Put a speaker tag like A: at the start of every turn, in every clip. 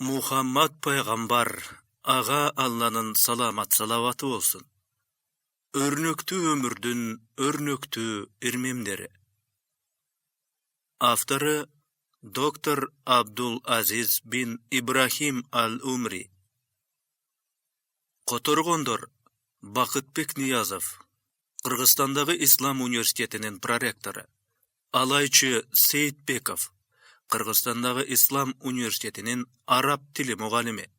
A: Muhammad пайғамбар, аға Алланың саламат салаваты болсын. Өрнөктүү өмүрдүн өрнөктүү ирмемдери. Авторы доктор Абдул Азиз бин Ибрахим Ал-Умри. Которгондор Бакытбек Ниязов, Кыргызстандагы Ислам университетинин проректору. Алайчы Сейитбеков, Кыргызстандагы Ислам университетинин араб тили мугалими.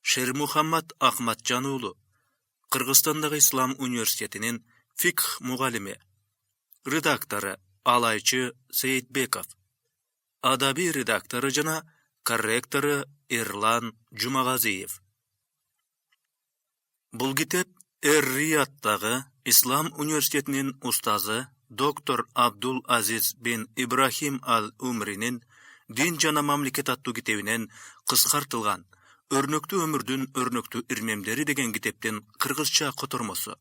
A: Шермухаммад Ахматжан уулу, Кыргызстандагы Ислам университетинин фикх мугалими. Редактору Алайчы Сейитбеков. Адаби редактору жана корректору Эрлан Жумагазиев. Бул китеп Эр-Рияттагы Ислам университетинин устазы доктор Абдул Азиз бин Ибрахим Ал-Умринин Дин жана мамлекет аттуу китебинен кыскартылган Өрнөктүү өмүрдүн өрнөктүү ирмемдери деген китептин кыргызча котормосу.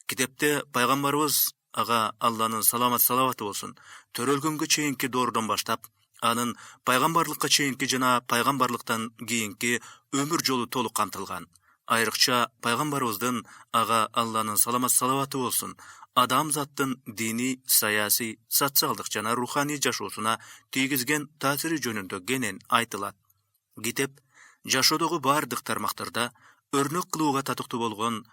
A: Китепте пайгамбарыбыз ага Алланын саламат салаваты болсун, төрөлгөнгө чейинки доордон баштап, анын пайгамбарлыкка чейинки жана пайгамбарлыктан кийинки өмүр жолу толук камтылган. Айрыкча пайгамбарыбыздын ага Алланын саламат салаваты болсун, адамзаттын дини, саясий, социалдык жана руханий жашоосуна тийгизген таасири жөнүндө кенен айтылат. Китеп жашоодогу бардык тармактарда өрнөк кылууга татыктуу болгон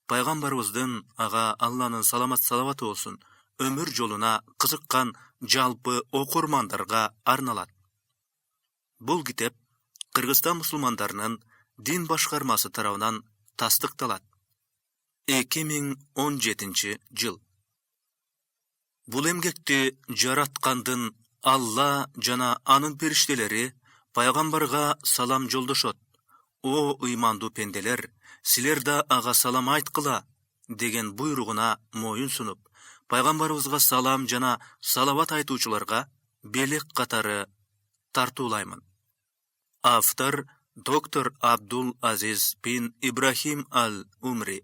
A: пайгамбарыбыздын ага Алланын саламат салаваты болсун өмүр жолуна кызыккан жалпы окурмандарга арналат. Бул китеп Кыргызстан мусулмандарынын дин башкармасы тарабынан тастыкталат. 2017 жыл. Бул эмгекти жараткандын Алла жана анын периштелери пайгамбарга салам жолдошот. О ыймандуу пенделер, силер да ага салам айткыла деген буйругуна моюн сунуп, пайгамбарыбызга салам жана салават айтуучуларга белек катары тартуулаймын. Автор доктор Абдул Азиз бин Ибрахим Ал-Умри.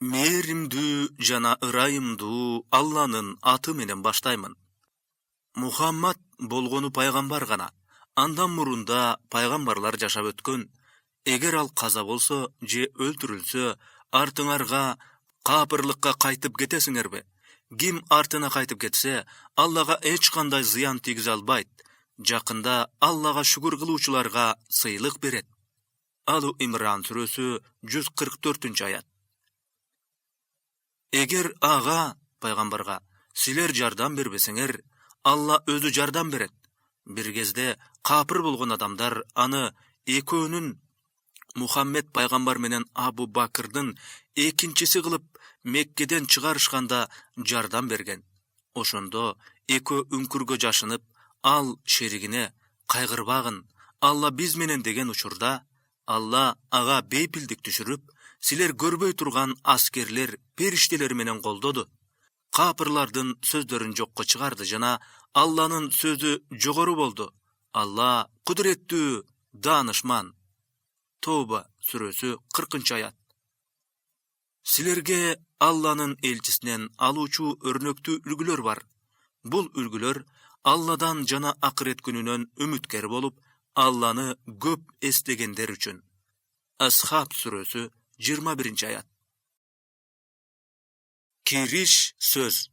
A: Мээримдүү жана ырайымдуу Алланын аты менен баштаймын. Мухаммад болгону пайгамбар гана. Андан мурунда пайгамбарлар жашап өткөн. Эгер ал каза болсо же өлтүрүлсө, артыңарга капырлыкка кайтып кетесиңерби? Ким артына кайтып кетсе, Аллага эч кандай зыян тийгизе албайт. Жакында Аллага шүгүр кылуучуларга сыйлык берет. Алу Имран сүрөсү 144-аят. Эгер ага пайгамбарга силер жардам бербесеңер, Алла өзү жардам берет. Бир кезде капыр болгон адамдар аны экөөнүн Мухаммед пайгамбар менен Абу Бакырдын экинчиси кылып Меккеден чыгарышканда жардам берген. Ошондо экөө үңкүргө жашынып, ал шеригине кайгырбагын, Алла биз менен деген учурда, Алла ага бейпилдик түшүрүп, силер көрбөй турган аскерлер, периштелер менен колдоду. Капырлардын сөздөрүн жокко чыгарды жана Алланын сөзү жогору болду. Алла кудуреттүү, даанышман. Тоба сүрөсү 40-аят. Силерге Алланын элчисинен алуучу өрнөктүү үлгүлөр бар. Бул үлгүлөр Алладан жана акырет күнүнөн үмүткер болуп, Алланы көп эстегендер үчүн. Асхаб сүрөсү 21-аят. Кириш сөз.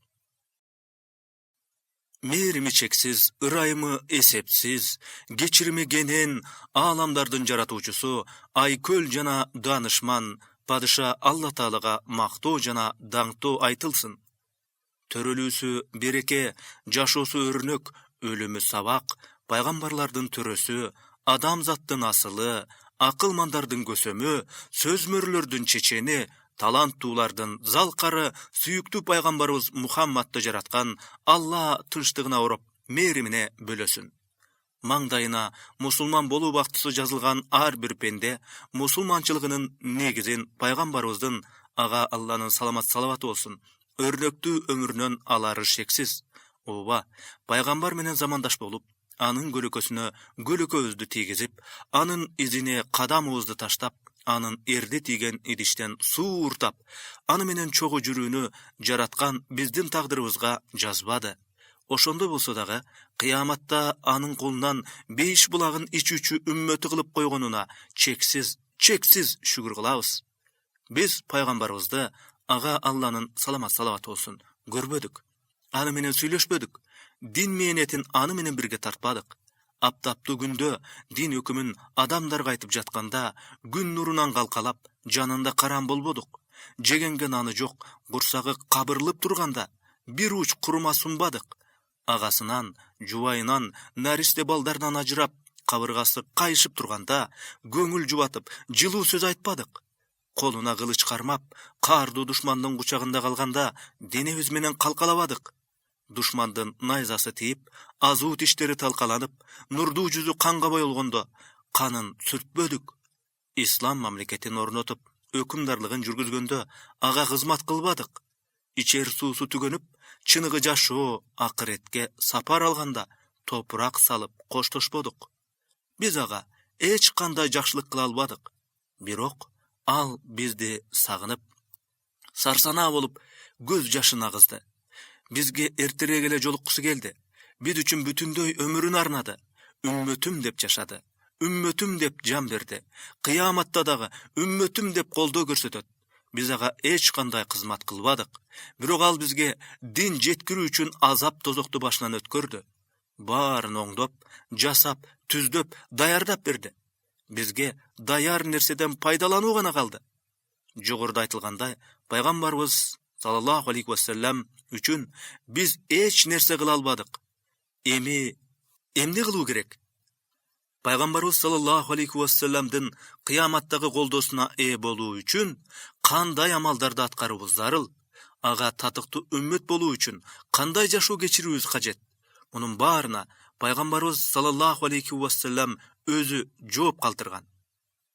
A: Мээрими чексиз, ырайымы эсепсиз, кечирими кенен, ааламдардын жаратуучусу, айкөл жана даанышман, падыша Алла Таалага мактоо жана даңктоо айтылсын. Төрөлүүсү береке, жашоосу өрнөк, өлүмү сабак, пайгамбарлардын төрөсү, адамзаттын асылы, акылмандардын көсөмү, сөзмөрлөрдүн чечени, таланттуулардын залкары, сүйүктүү пайгамбарыбыз Мухаммадты жараткан Алла тынчтыгына ороп, мээримине бөлөсүн. Маңдайына мусулман болуу бактысы жазылган ар бир пенде мусулманчылыгынын негизин пайгамбарыбыздын ага Алланын саламат салаваты болсун өрнөктүү өмүрүнөн алары шексиз. Ооба, пайгамбар менен замандаш болуп, анын көлөкөсүнө көлөкөбүздү тийгизип, анын изине кадамыбызды таштап, анын эрде тийген идиштен суу уртап, аны менен чогуу жүрүүнү жараткан биздин тагдырыбызга жазбады. Ошондой болсо дагы, кыяматта анын колунан 5 булагын ичүүчү үммөтү кылып койгонуна чексиз шүгүр кылабыз. Биз пайгамбарыбызды, ага Алланын саламат болсун, көрбөдүк. Аны менен сүйлөшпөдүк. Дин мээнетин аны менен бирге тартпадык. Аптаптуу күндө дин өкүмүн адамдарга айтып жатканда, күн нурунан калкалап, жанында карам болбодук. Жегенге наны жок, курсагы кабырылып турганда, бир уч курма сунбадык. Агасынан, жубайынан, наристе балдарынан ажырап, кабыргасы кайышып турганда, көңүл жубатып, жылуу сөз айтпадык. Колуна кылыч кармап, каардуу душмандын кучагында калганда, денебиз менен калкалабадык. Душмандын найзасы тийип, азуу тиштери талкаланып, нурдуу жүзү канга боелгондо, канын сүртпөдүк. Ислам мамлекетин орнотуп, өкүмдарлыгын жүргүзгөндө, ага кызмат кылбадык. Ичер суусу түгөнүп, чыныгы жашоо акыретке сапар алганда, топурак салып коштошподук. Биз ага эч кандай жакшылык кыла албадык. Бирок ал бизди сагынып, сарсанаа болуп, көз жашын агызды. Бизге эртерээк эле жолуккусу келди. Биз үчүн бүтүндөй өмүрүн арнады. Үммөтүм деп жашады. Үммөтүм деп жан берди. Кыяматта дагы үммөтүм деп колдоо көрсөтөт. Биз ага эч кандай кызмат кылбадык. Бирок ал бизге дин жеткирүү үчүн азап тозокту башынан өткөрдү. Баарын оңдоп, жасап, түздөп, даярдап берди. Бизге даяр нерседен пайдалануу гана калды. Жогоруда айтылгандай, пайгамбарыбыз саллаллаху алейхи вассалам үчүн биз эч нерсе кыла албадык. Эмне кылуу керек? Пайгамбарыбыз саллаллаху алейхи вассаламдын кыяматтагы колдоосуна ээ болуу үчүн кандай амалдарды аткарыбыз зарыл? Ага татыктуу үммөт болуу үчүн кандай жашоо кечирүүбүз кажет? Мунун баарына пайгамбарыбыз саллаллаху алейхи вассалам өзү жооп калтырган.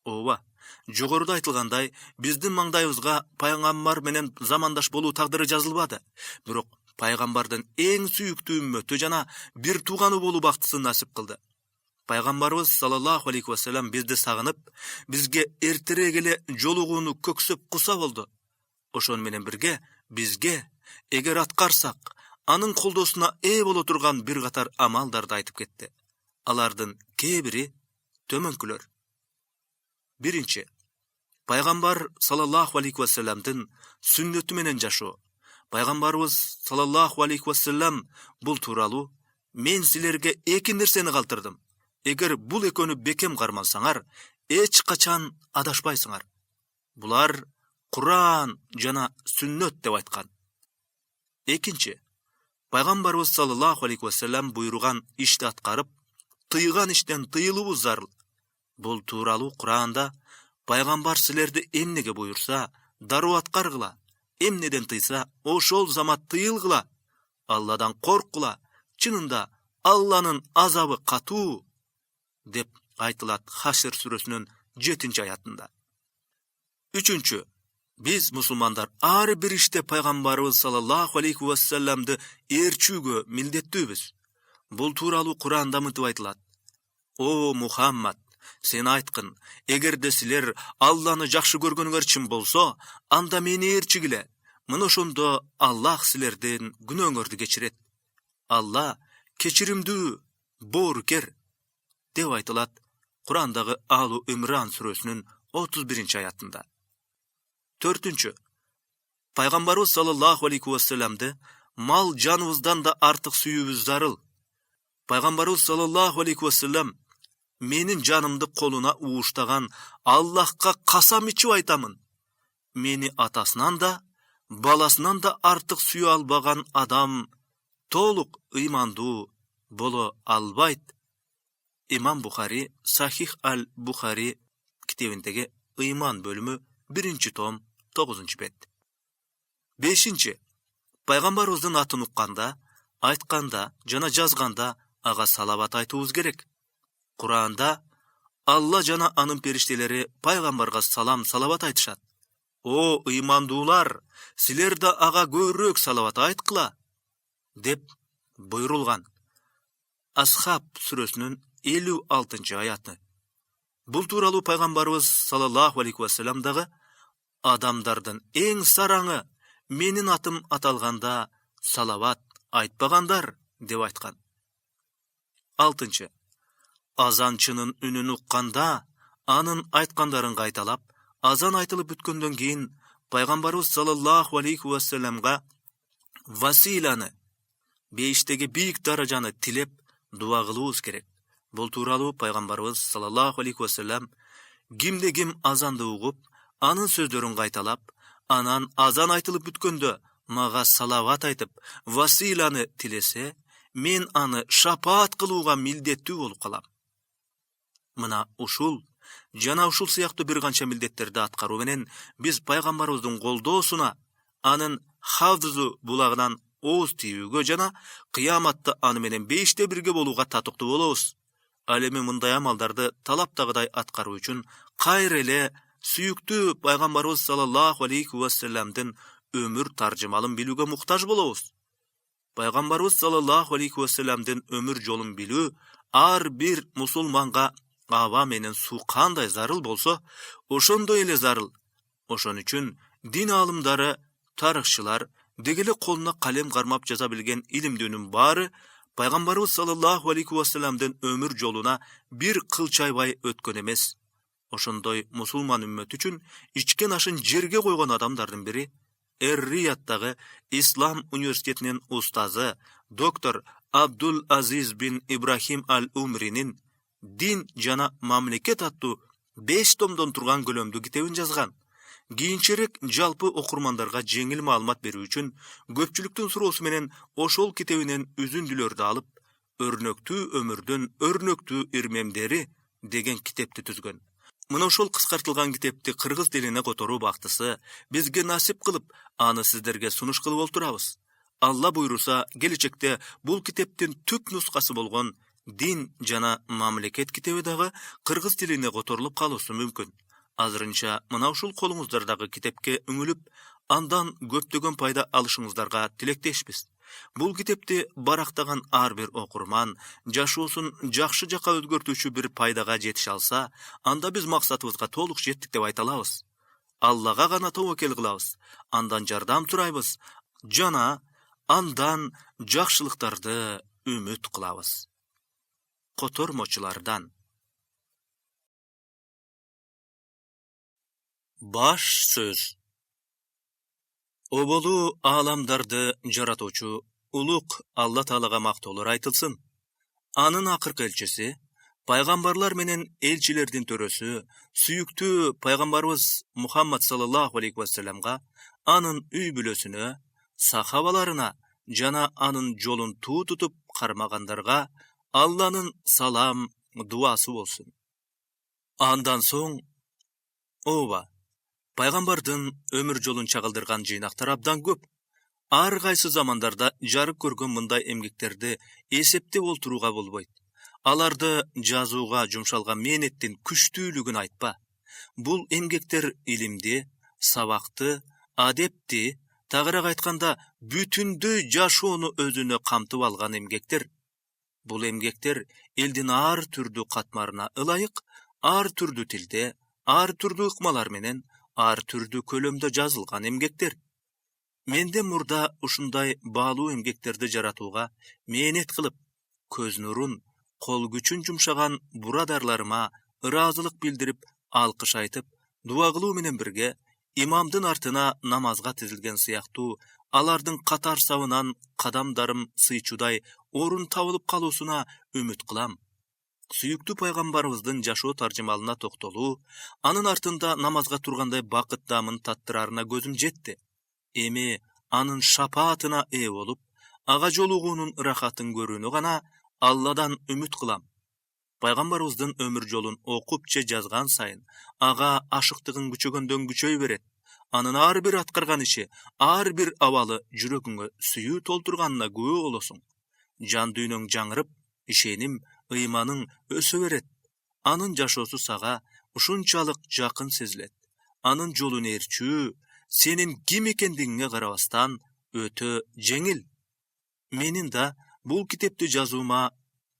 A: Ооба, жогоруда айтылгандай, биздин маңдайыбызга пайгамбар менен замандаш болуу тагдыры жазылбады. Бирок пайгамбардын эң сүйүктүү үммөтү жана бир тууганы болуу бактысы насип кылды. Пайгамбарыбыз саллаллаху алейхи вассалам бизди сагынып, бизге эртерээк эле жолугууну көксөп куса болду. Ошону менен бирге бизге, эгер аткарсак, анын колдоосуна ээ боло турган бир катар амалдарды айтып кетти. Алардын кээ бири төмөнкүлөр. Биринчи, пайгамбар саллаллаху алейхи вассаламдын сүннөтү менен жашоо. Пайгамбарыбыз саллаллаху алейхи вассалам бул тууралуу: мен силерге эки нерсени калтырдым. Эгер бул экөөнү бекем кармансаңар, эч качан адашпайсыңар. Булар Куран жана сүннөт деп айткан. Экинчи, пайгамбарыбыз саллаллаху алейхи вассалам буйруган ишти аткарып, тыйган иштен тыйылуубуз зарыл. Бул тууралуу Куранда пайгамбар силерди эмнеге буйрса, дароо аткаргыла, эмнеден тыйса, ошол замат тыйылгыла, Алладан корккула, чынында Алланын азабы катуу деп айтылат Хашр сүрөсүнүн 7-аятында. Үчүнчү, биз мусулмандар ар бир иште пайгамбарыбыз саллаллаху алейхи вассаламды ээрчүүгө милдеттүүбүз. Бул тууралуу Куранда мынтип айтылат: О Мухаммад, сен айткын, эгерде силер Алланы жакшы көргөнүңөр чын болсо, анда мени ээрчигиле. Мына ошондо Аллах силердин күнөөңөрдү кечирет. Алла кечиримдүү, боорукер деп айтылат Курандагы Алу Имран сүрөсүнүн 31-аятында. Төртүнчү, пайгамбарыбыз саллаллаху алейхи вассаламды мал жаныбыздан да артык сүйүүбүз зарыл. Пайгамбарыбыз саллаллаху алейхи вассалам: менин жанымды колуна ууштаган Аллахка касам ичип айтамын, мени атасынан да, баласынан да артык сүйө албаган адам толук ыймандуу боло албайт. Имам Бухари Сахих аль-Бухари китебиндеги ыйман бөлүмү 1-том 9-бет. Бешинчи, пайгамбарыбыздын атын укканда, айтканда жана жазганда ага салават айтуубуз керек. Куранда Алла жана анын периштелери пайгамбарга салават айтышат. О ыймандуулар, силер да ага көбүрөөк салават айткыла деп буйрулган. Асхаб сүрөсүнүн 56-аяты. Бул тууралуу пайгамбарыбыз саллаллаху алейхи вассалам дагы: адамдардын эң сараңы менин атым аталганда салават айтпагандар деп айткан. 6. Азанчынын үнүн укканда, анын айткандарын кайталап, азан айтылып бүткөндөн кийин пайгамбарыбыз саллаллаху алейхи вассаламга василаны, бейиштеги бийик даражаны тилеп дуа кылуубуз керек. Бул тууралуу пайгамбарыбыз саллаллаху алейхи вассалам кимде ким азанды угуп, анын сөздөрүн кайталап, анан азан айтылып бүткөндө мага салават айтып, василаны тилесе, мен аны шапаат кылууга милдеттүү болуп калам. Мына ушул жана ушул сыяктуу бир канча милдеттерди аткаруу менен биз пайгамбарыбыздын колдоосуна, анын хавзу булагынан ооз тийүүгө жана кыяматта аны менен бейиште бирге болууга татыктуу болобуз. Ал эми мындай амалдарды талаптагыдай аткаруу үчүн кайра эле сүйүктүү пайгамбарыбыз саллаллаху алейхи вассаламдын өмүр таржымалын билүүгө муктаж болобуз. Пайгамбарыбыз саллаллаху алейхи вассаламдын өмүр жолун билүү ар бир мусулманга аба менен суу кандай зарыл болсо, ошондой эле зарыл. Ошон үчүн дин алымдары, тарыхчылар, дегеле колуна калем кармап жаза билген илимдүүнүн баары пайгамбарыбыз саллаллаху алейхи вассаламдын өмүр жолуна бир кылчайбай өткөн эмес. Ошондой мусулман үммөт үчүн ичкен ашын жерге койгон адамдардын бири Эр-Рияттагы Ислам университетинин устазы доктор Абдул Азиз бин Ибрахим ал-Умринин Дин жана мамлекет аттуу 5 томдон турган көлөмдүү китебин жазган. Кийинчерээк жалпы окурмандарга жеңил маалымат берүү үчүн көпчүлүктүн суроосу менен ошол китебинен үзүндүлөрдү алып, Өрнөктүү өмүрдүн өрнөктүү ирмемдери деген китепти түзгөн. Мына ошол кыскартылган китепти кыргыз тилине которуу бактысы бизге насип кылып, аны сиздерге сунуш кылып олтурабыз. Алла буйруса, келечекте бул китептин түп нускасы болгон Дин жана мамлекет китеби дагы кыргыз тилине которулуп калуусу мүмкүн. Азырынча мына ушул колуңуздардагы китепке үңүлүп, андан көптөгөн пайда алышыңыздарга тилектешпиз. Бул китепти барактаган ар бир окурман жашоосун жакшы жакка өзгөртүүчү бир пайдага жетише алса, анда биз максатыбызга толук жеттик деп айта алабыз. Аллага гана тобокел кылабыз, андан жардам сурайбыз жана андан жакшылыктарды үмүт кылабыз. Котормочулардан. Баш сөз. Оболу ааламдарды жаратуучу улук Алла Таалага мактоолор айтылсын. Анын акыркы элчиси, пайгамбарлар менен элчилердин төрөсү, сүйүктүү пайгамбарыбыз Мухаммад саллаллаху алейхи вассаламга, анын үй бүлөсүнө, сахабаларына жана анын жолун туу тутуп кармагандарга Алланын салам дуасы болсун. Андан соң, пайгамбардын өмүр жолун чагылдырган жыйнактар абдан көп. Ар кайсы замандарда жарык көргөн мындай эмгектерди эсептеп олтурууга болбойт. Аларды жазууга жумшалган мээнеттин күчтүүлүгүн айтпа. Бул эмгектер илимди, сабакты, адепти, тагыраак айтканда бүтүндөй жашоону өзүнө камтып алган эмгектер. Бул эмгектер элдин ар түрдүү катмарына ылайык, ар түрдүү тилде, ар түрдүү ыкмалар менен, ар түрдүү көлөмдө жазылган эмгектер. Менде мурда ушундай баалуу эмгектерди жаратууга мээнет кылып, көз нурун, кол күчүн жумшаган бурадарларыма ыраазылык билдирип, алкыш айтып, дуа кылуу менен бирге имамдын артына намазга тизилген сыяктуу, алардын катар сабынан кадамдарым сыйчудай орун табылып калуусуна үмүт кылам. Сүйүктүү пайгамбарыбыздын жашоо таржымалына токтолуу, анын артында намазга тургандай бакыт дамын таттырарына көзүм жетти. Эми анын шапаатына ээ болуп, ага жолугуунун рахатын көрүүнү гана Алладан үмүт кылам. Пайгамбарыбыздын өмүр жолун окуп же жазган сайын, ага ашыктыгын күчөгөндөн күчөй берет. Анын ар бир аткарган иши, ар бир абалы жүрөгүңө сүйүү толтурганына күбө болосуң. Жан дүйнөң жаңырып, ишеним, ыйманың өсө берет. Анын жашоосу сага ушунчалык жакын сезилет. Анын жолун ээрчүү, сенин ким экендигиңе карабастан өтө жеңил. Менин да бул китепти жазуума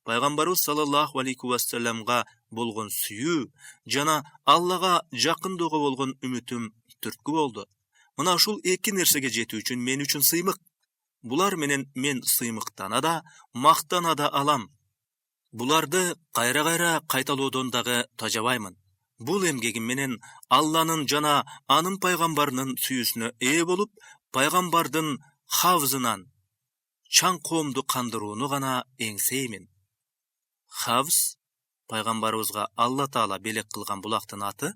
A: пайгамбарыбыз саллаллаху алейхи вассаламга болгон сүйүү жана Аллага жакындоого болгон үмүтүм түрткү болду. Мына ушул эки нерсеге жетүү үчүн мен үчүн сыймык Bular menen men sıymıktana da, maktana da alam. Bulardı kayra kaytaloodan dagı tajabаймын. Bul emgegim menen Allah'nın jana anın paygambarının süyüsüne ee bolup, paygambardın havzınan çan koomdu kandıruunu gana eňseymin. Havz, paygambarыбызга Allah Taala belek kılgan bulaktın atı,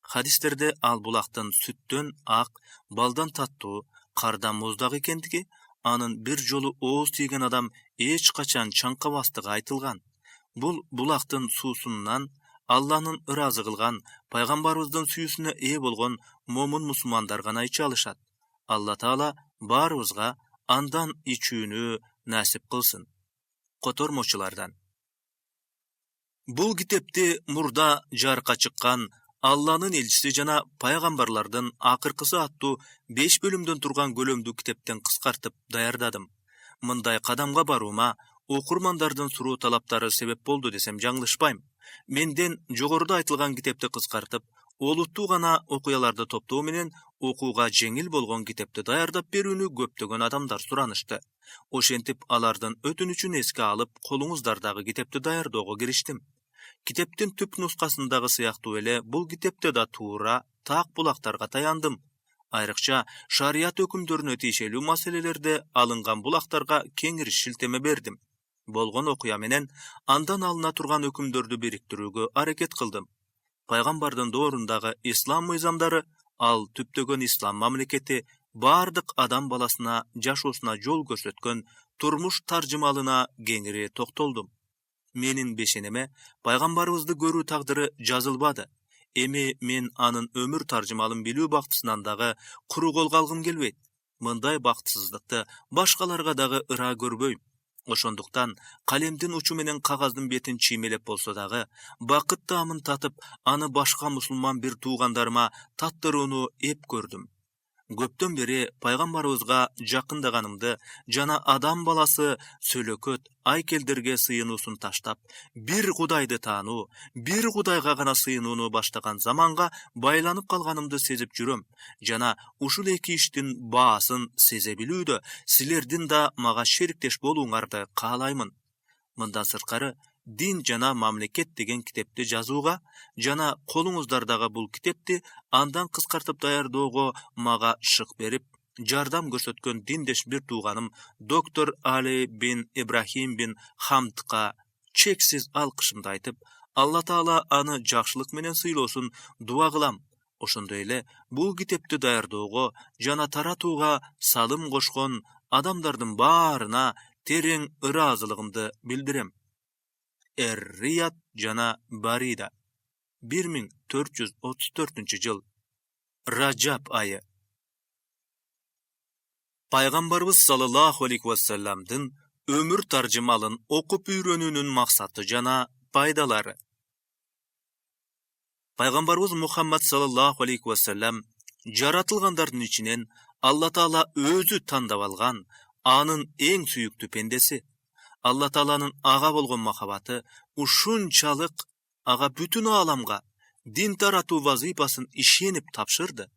A: hadislerde al bulaktın süttön ak, baldan tattуу, kardan muzdak ekendigi, anın bir jolu oğuz tigen adam eç kaçan çanka bastığı aytılgan. Bul bulaktın suusundan Allah'nın ırazı kılgan, paygambarыбыздын süyüsüne ee bolgon momun musulmandar gana içe alışat. Allah Taala barыбызга andan içүүnü nasip kılsın. Kotormoçulardan. Bu kitepti murda jarka çıkkan Allah'nın elçisi jana paygambarlardan akırkısı attуу 5 bölümdön turgan gölömdүү kitepten kıskartıp dayardadım. Mınday kadamga baruuma okurmandardın suruu talaptары sebep boldu desem жаңылышпайм. Menden jogorуда aytılgan kitepti kıskartıp, олуттуу gana okuyalarda toптоо menen okuuga жеңил болгон kitepti dayardap berүүnü көптөгөн adamlar suranıştı. Oşentip alardan ötünüçün eske alıp kolуңуздардагы kitepti dayardooga giriştim. Kiteptin tüp nuskasındagı syaktuu ele bul kitepte da tuura, tak bulaktarga tayandım. Ayrıkça şariat hökümdörüne tişelүү maselelerde alıngan bulaktarga kengiriş şilteme berdim. Bolgon okuya menen andan alına turgan hökümdördü biriktirүүgө areket kıldım. Paygambardын doğrundagı İslam mıyzamdары, al tüptögön İslam mamleketi bardyk adam balasına jaşoosuna jol görsetken turmuş tarjımalına kengiri toktoldum. Menin beşeneme paygambarыбызды görүү tagdyrı жазылбады. Эми men anın ömür tarjımalын bilүү baktısından dagı kuru kol kalgım gelbeyt. Mınday baktısızlıkты başkalarga dagı ıra görböym. Oşonduktan kalemdin uçu menen kagazdın betin çiğmelep bolsa dagı bakıt taamын tatıp anı başka musulman bir tuğandarıma tattırууну ep gördüm. Köptön beri paygambarыбызга jakındaganımdı, jana adam balası söylököt, aykelderge sıyınууsun taştap, bir Kudaydı taanуу, bir Kudayga gana sıyınууну baştagan zamanga baylanıp kalganımdı sezip jüröm. Jana uşul eki iştin baasın seze bilүүдө, silerdin da maga şerikteş bolууңарды kaalayмын. Mından sırtkары, Din jana mamleket degen kitepti жазууга, jana kolуңуздардагы bul kitepti andan kıskartıp dayardoogo maga şık berip, jardam görsötkön dindeş bir tuğanım Dr. Ali bin İbrahim bin Hamdka çeksiz alkışımda aytıp, Allah Taala anı jakşılık menen sıylosun dua kılam. Oşondo ele bul kitepti dayardoogo jana taratууга salım koşkon adamdardın barına tereň ыраазылыгымды bildirem. Er-Riyad jana Barida 1434 jyl Rajab ayı. Paygambarыбыз sallallahu aleyhi ve sellem'din ömür tarjımalın okup üýrenүүnün maksatı jana paydalary. Paygambarыбыз Muhammed sallallahu aleyhi ve sellem jaratılgandardın içinen Allah Taala özü tandap algan anın eň süýüktүү pendesi. Allah Taala'nın ağa bolgon mahabatı uşunçalık ağa bütün alamga din taratуу vazifasyn işenip tapşırdı.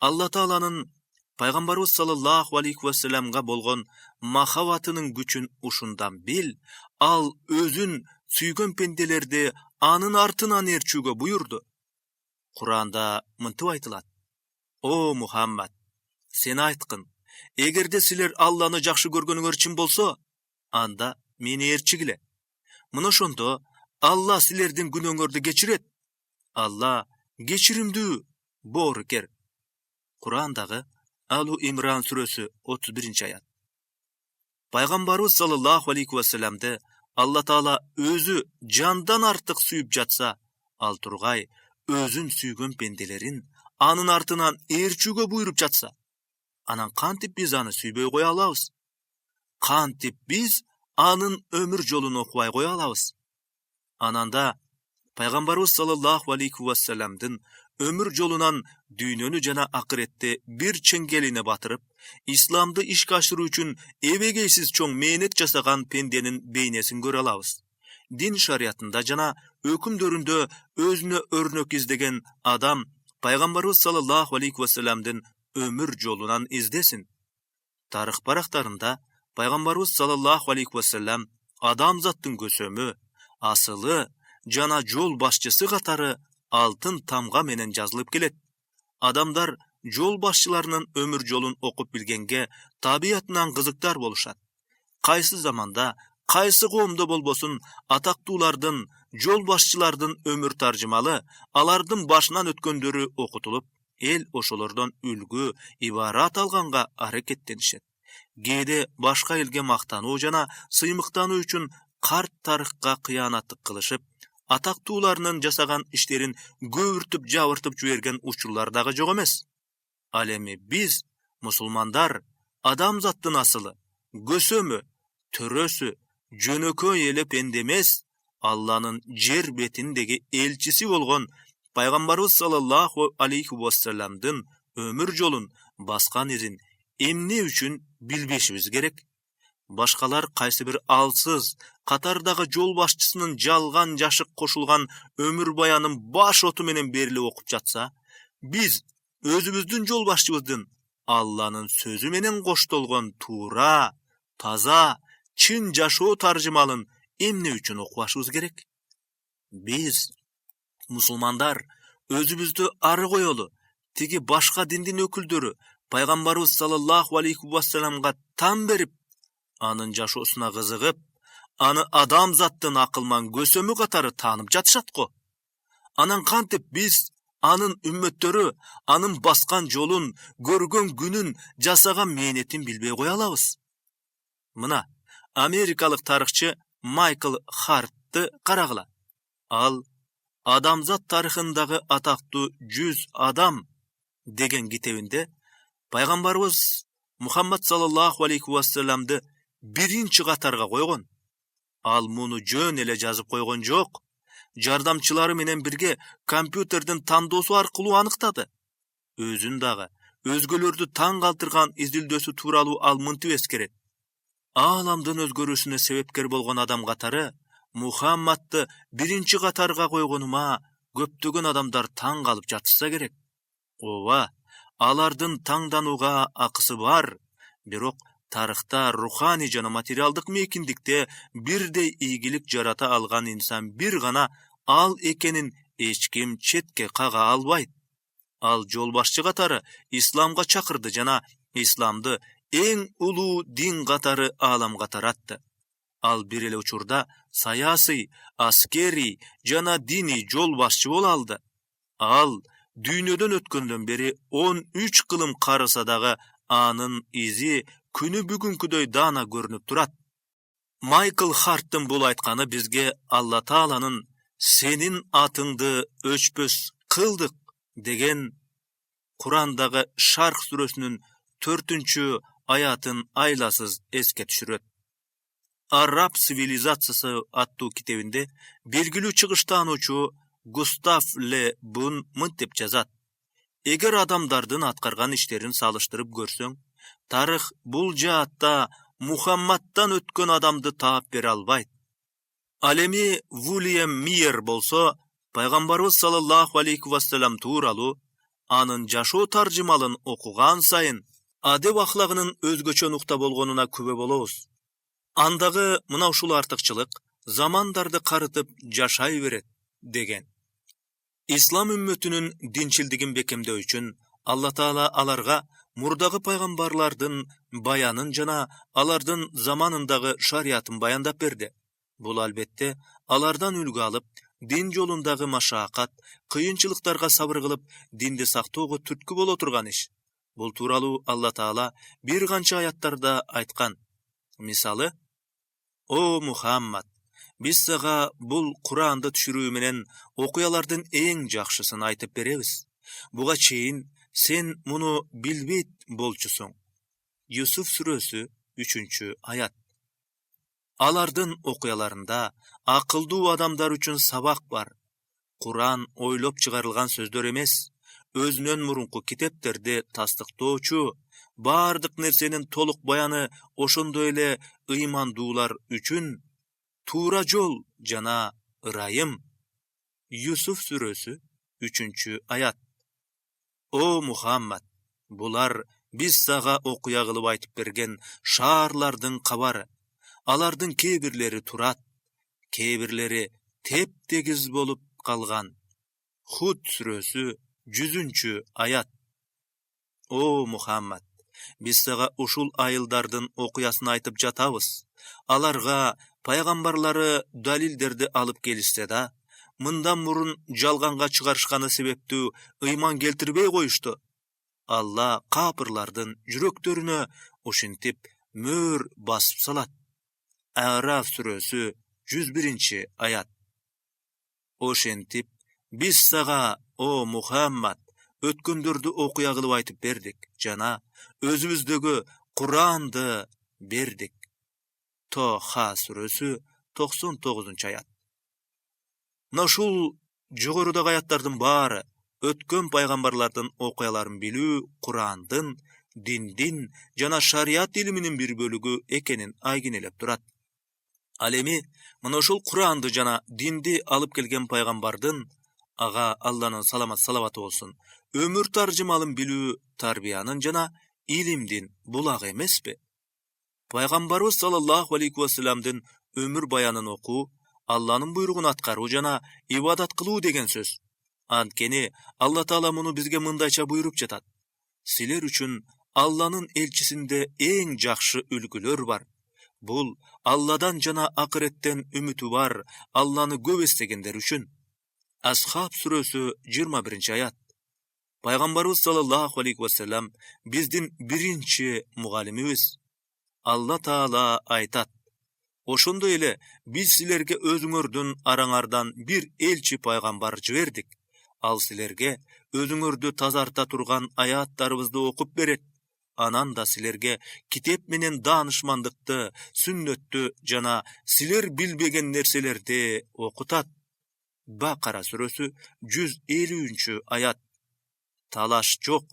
A: Allah Taala'nın Paygambarыбыз sallallahu aleyhi ve sellem'ga bolgon mahabatynyň güçün uşundan bil, al özün süýgen pendelerdi anın artынан erçүүgө buyurdu. Kur'anda mıntıp aytylat: O Muhammed, sen aytkın, egerde siler Allah'ny jakşı görgönüňer için bolsa, anda meni erçigile. Mına şondo Allah silerdin günöňördi geçiret. Allah geçirimdүү borker. Kur'andagy Alu İmran suresi 31. ayat. Paygambarыбыз sallallahu aleyhi ve sellem'de Allah Taala özü candan artık süýüp jatsa, al turgay özün süýgen pendelerin anın artынан erçүүgө buyurup jatsa, anan kantip biz anı süýböy goýa alabys? Kantip biz anın ömür jolunu okubay goýa alabys? Ananda Paygambarыбыз sallallahu aleyhi ve sellem'din ömür jolunan düýnöni jana ahiretde bir çengeline batırıp, İslamdy işe aşyrуу üçin ebegeysiz çoň menet jasagan pendenin beynesin görä alabys. Din şariatında jana hökümdöründe özüne örnek izlegen adam Paygambarыбыз sallallahu aleyhi ve sellem'din ömür jolunan izdesin. Tarix baraqtarında Пайғамбарыбыз саллаллаху алейхи вассалам адамзаттың көсөмү, асылы жана жол башчысы катары алтын тамга менен жазылып келет. Адамдар жол башчыларынын өмүр жолун окуп билгенге табиятынан кызыктар болушат. Кайсы заманда, кайсы коомдо болбосун, атактуулардын, жол башчылардын өмүр таржымалы, алардын башынан өткөндөрү окутулуп, эл ошолордон үлгү, ибарат алганга аракеттенишет. Кээде башка элге мактануу жана сыймыктануу үчүн карт тарыхка кыянаттык кылышып, атактууларынын жасаган иштерин көбүртүп жабыртып жиберген учурлар дагы жок эмес. Ал эми биз, мусулмандар, адамзаттын асылы, көсөмү, төрөсү, жөнөкөй эле пенде эмес, Алланын жер бетиндеги элчиси болгон Пайгамбарыбыз саллаллаху алейхи вассаламдын өмүр жолун, баскан изин эмне үчүн билбешибиз керек? Башкалар кайсы бир алсыз, катардагы жол башчысынын жалган жашык кошулган өмүр баянын баш оту менен берилип окуп жатса, биз өзүбүздүн жол башчыбыздын Алланын сөзү менен коштолгон туура, таза, чын жашоо таржымалын эмне үчүн окубашыбыз керек? Биз, мусулмандар, өзүбүздү ары коелу, тиги башка диндин өкүлдөрү Пайгамбарыбыз саллаллаху алейхи вассаламга тан берип, анын жашоосуна кызыгып, аны адамзаттын акылман көсөмү катары таанып жатышат го. Анан кантип биз анын үммөттөрү анын баскан жолун, көргөн күнүн, жасаган мээнетин билбей кое алабыз? Мына, америкалык тарыхчы Майкл Хартты карагыла. Ал адамзат тарыхындагы атактуу 100 адам деген китебинде Пайгамбарыбыз Мухаммад саллаллаху алейхи вассаламды биринчи катарга койгон. Ал муну жөн эле жазып койгон жок. Жардамчылары менен бирге компьютердин тандоосу аркылуу аныктады. Өзүн дагы, өзгөлөрдү таң калтырган изилдөөсү тууралуу ал мынтип эскерет. Ааламдын өзгөрүүсүнө себепкер болгон адам катары Мухаммадты биринчи катарга койгонума көптөгөн адамдар таң калып жатышса керек. Ооба, алардын таңданууга акысы бар, бирок тарыхта руханий жана материалдык мейкиндикте бирдей ийгилик жарата алган инсан бир гана ал экенин эч ким четке кага албайт. Ал жол башчы катары исламга чакырды жана исламды эң улуу дин катары ааламга таратты. Ал бир эле учурда саясий, аскерий жана диний жол башчы боло алды. Ал дүйнөдөн өткөндөн бери 13 кылым карыса дагы анын изи күнү бүгүнкүдөй даана көрүнүп турат. Майкл Харттын бул айтканы бизге Алла Тааланын сенин атыңды өчпөс кылдык деген Курандагы Шарх сүрөсүнүн 4 аятын айласыз эске түшүрөт. Араб цивилизациясы аттуу китебинде белгилүү чыгыштаануучу Густав Ле Бун мынтип жазат. Эгер адамдардын аткарган иштерин салыштырып көрсөң, тарых бул жаатта Мухаммадтан өткөн адамды таап бере албайт. Ал эми Вильям Миер болсо, Пайгамбарыбыз саллаллаху алейхи вассалам тууралуу анын жашоо таржымалын окуган сайын адеп ахлагынын өзгөчө нукта болгонуна күбө болобуз. Андагы мына ушул артыкчылык замандарды карытып жашай берет деген. Ислам үммөтүнүн динчилдигин бекемдөө үчүн Алла Таала аларга мурдагы пайгамбарлардын баянын жана алардын заманындагы шариятын баяндап берди. Бул албетте алардан үлгү алып, дин жолундагы машаакат, кыйынчылыктарга сабыр кылып, динди сактоого түрткү боло турган иш. Бул тууралуу Алла Таала бир канча аяттарда айткан. Мисалы, о Мухаммад, биз сага бул Куранды түшүрүү менен окуялардын эң жакшысын айтып беребиз. Буга чейин сен муну билбейт болчусуң. Юсуф сүрөсү 3-аят. Алардын окуяларында акылдуу адамдар үчүн сабак бар. Куран ойлоп чыгарылган сөздөр эмес, өзүнөн мурунку китептерди тастыктоочу, бардык нерсенин толук баяны ошондой эле ыймандуулар үчүн туура жол жана ырайым. Юсуф сүрөсү 3-аят. О Мухаммад, булар Biz sağa okuya kılıp aytıp bergen şaarlardın kabары. Alardın kebirleri turat, kebirleri tep-tegiz bolup kalgan. Hud sürösü 100-nчү ayat. O Muhammed, biz sağa uşul ayıldardın okuyasını aytıp jatabız. Alarga paygambarlары dalilderdi alıp gelişse da, mından burun jalganга çıgarışkanı sebeptü ıyman keltirbey koyuştu. Allah kapırlardın jüröktörüne oşintip mör basıp salat. Araf sürösü 101-nчи ayat. Oşintip biz sağa o Muhammed ötkündürdü okuya kılıp aytıp berdik. Jana özümüzdögü Kur'an'dı berdik. Toha sürösü 99-nчы ayat. Naşul jogorudagı ayatlardın bari ötkön paygambarlardan okuyaların bilүү Kur'andın, dindin jana şariat iliminin bir bölügü ekenin aýgynelep durat. Alemi mına şol Kur'andy jana dindi alıp gelgen paygambardın, aga Allah'ın salamat salavatı olsun, ömür tarjımalyn bilүү tarbiyanın jana ilimdin bulak emespi? Paygambarыбыз sallallahu aleyhi ve sellem'din ömür bayanın oku, Allah'ın buyruğunu atkaruu jana ibadat kıluu degen söz. Antkeni Allah Taala muну bizge mındayça buyurup jatat. Siler üçün Allah'ın elçisinde en jakşı ülgüler bar. Bul Allah'dan jana ahiretten ümiti var Allah'ını köp estegenler üçün. Ashab sürösü 21-nчи ayat. Paygambarыбыз sallallahu aleyhi ve sellem bizdin birinci mugallimimiz. Allah Taala aytat. Oşondo ele biz silerge özüňördün araňardan bir elçi paygambar jiberdik. Al silerge özüňördi tazarta turgan ayatlarыбызды okup beret. Anan da silerge kitep menen danışmandykty, sünnöttü jana siler bilbegen nerselerdi okutat. Bakara sürösü 150-nчы ayat. Talaş jok,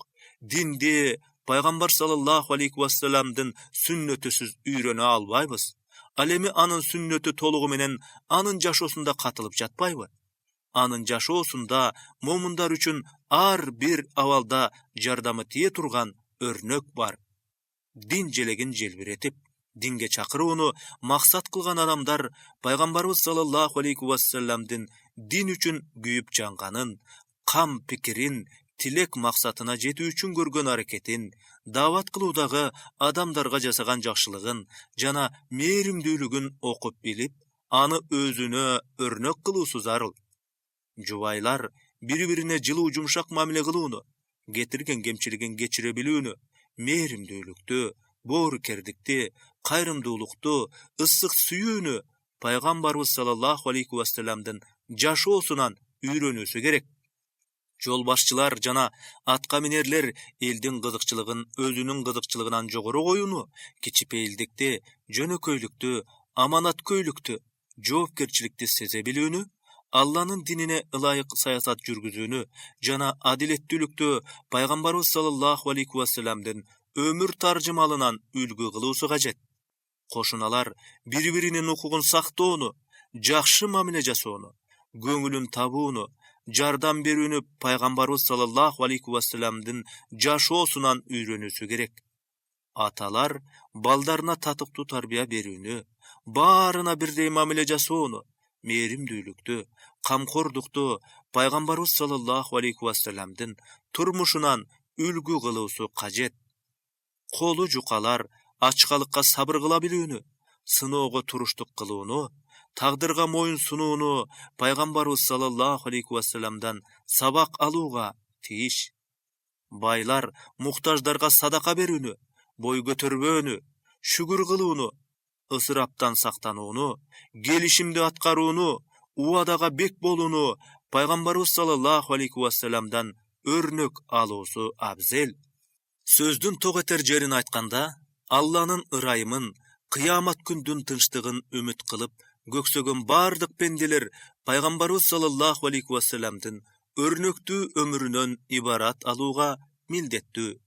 A: dindi Paygambar sallallahu aleyhi ve sellem'din sünnötüsüz üýrene albaýbys. Alemi anın sünnötü toluğu menen anın jaşosunda katılıp jatpaýby. Anın jaşosunda momundar üçün ar bir awalda jardamy tiye turgan örnök bar. Din jelegin jelbiretip, dinge çakıruunu maksat kılgan adamlar Paygambarыбыз sallallahu aleyhi ve sellem'din din üçün güyüp janganın, kam pikirin, tilek maksatına jetүү üçün görgön hareketin, davat kılууdagy adamlarga jasagan jakşylygyn jana merimdүүлүgүn okup bilip, anı özüne örnök kılıusuz zarıl. Jubaylar bir-birine jılуу jumşak mamile kılууну, getirgen gemçiligin geçire bilүүnü, merimdүүлükdü, boorukerdikti, kayrımdуулuktu, ıssyk süýүүnü Paygambarыбыз sallallahu aleyhi ve sellem'din jaşoosundan üýrenüsü gerek. Jol başçılar jana atka minerler eldin gıdykçılygyn özünün gıdykçılygyndan jogoro goýuunu, kiçipeýildikti, jönököýlükdi, amanatköýlükdi, jogapkerçilikdi seze bilүүnü, Allah'ın dinine ılayık sayasat jürgüzүүnü, jana adiletdүүлükdi Paygambarыбыз sallallahu aleyhi ve sellem'din ömür tarjımalynan ülgü kılıusu gajet. Koşunalar bir-birinin hukugun saktoonu, jakşı mamile jasoonu, göңülün tabuunu, jardam berүүnü Paygambarыбыз sallallahu aleyhi ve sellem'din jaşoosundan üýrenüsü gerek. Atalar baldarına tatıktı tarbiya berүүnü, barına birdey mamile jasoonu, merimdүүлükdü, kamkordukdu Paygambarыбыз sallallahu aleyhi ve sellem'din turmuşundan ülgü kılıusu kajet. Kolu jukalar açkalıkka sabır kıla bilүүnü, sınooga turuştuk kılууну, tagdyrga moyun sunuunu Paygambarыбыз sallallahu aleyhi ve sellem'den sabak aluğa tiiş. Baylar muhtajdarga sadaka berүүnü, boy götürböөнü, şükür kılууну, ısıraptan saktanuunu, gelişimdi atkaruunu, uadaga bek boluunu Paygambarыбыз sallallahu aleyhi ve sellem'den örnök aluusu abzel. Sözdün togeter jerin aytkanda, Allah'ın ırayımın, kıyamat gündün tınçtığın ümit kılıp, göksögün bardık pendeler Paygambarыбыз sallallahu aleyhi ve sellem'din örnöktü ömürünön ibarat aluğa mildettü.